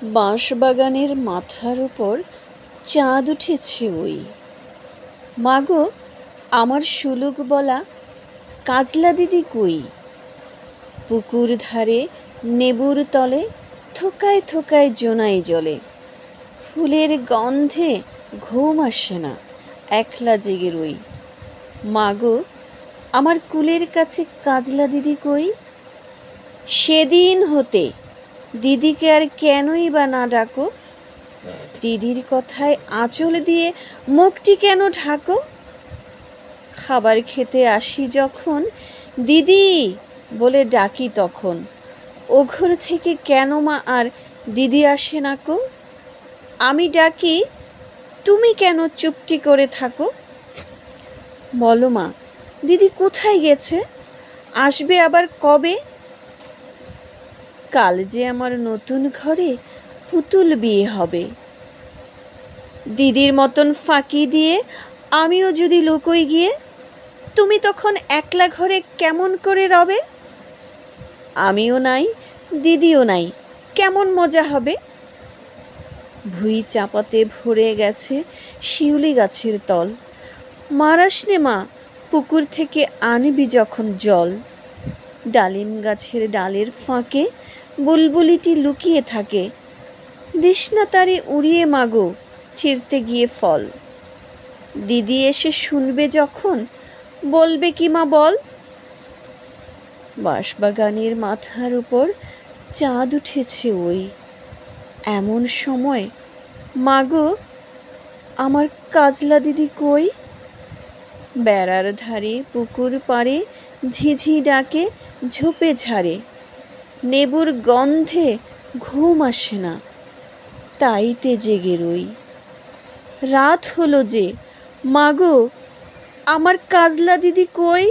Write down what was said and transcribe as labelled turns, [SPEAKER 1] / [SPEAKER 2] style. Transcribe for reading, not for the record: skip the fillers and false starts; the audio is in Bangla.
[SPEAKER 1] বাঁশবাগানের মাথার উপর চাঁদ উঠেছে ওই। মাগো, আমার সুলুক বলা কাজলা দিদি কই? পুকুর ধারে নেবুর তলে থোকায় থোকায় জোনাই জলে। ফুলের গন্ধে ঘুম আসে না, একলা জেগে রই। মাগো, আমার কুলের কাছে কাজলা দিদি কই? সেদিন হতে দিদিকে আর কেনই বা না ডাকো? দিদির কথায় আঁচল দিয়ে মুখটি কেন ঢাকো? খাবার খেতে আসি যখন দিদি বলে ডাকি তখন, ও ঘর থেকে কেন মা আর দিদি আসে না কো? আমি ডাকি, তুমি কেন চুপটি করে থাকো? বলো মা, দিদি কোথায় গেছে? আসবে আবার কবে? কাল যে আমার নতুন ঘরে পুতুল বিয়ে হবে। দিদির মতন ফাঁকি দিয়ে আমিও যদি লুকোই গিয়ে, তুমি তখন একলা ঘরে কেমন করে রবে? আমিও নাই, দিদিও নাই, কেমন মজা হবে? ভুঁই চাপাতে ভরে গেছে শিউলি গাছের তল। মারাসনে মা, পুকুর থেকে আনবি যখন জল। ডালিম গাছের ডালের ফাঁকে বুলবুলিটি লুকিয়ে থাকে। দিস না তারে উড়িয়ে মাগো, ছিঁড়তে গিয়ে ফল। দিদি এসে শুনবে যখন, বলবে কি মা বল? বাঁশবাগানের মাথার উপর চাঁদ উঠেছে ওই। এমন সময় মাগো, আমার কাজলা দিদি কই? বেড়ার ধারে পুকুর পাড়ে ঝিঝি ডাকে ঝোপে ঝাড়ে। নেবুর গন্ধে ঘুম আসে না, তাইতে জেগে রই। রাত হলো যে, মাগো, আমার কাজলা দিদি কই?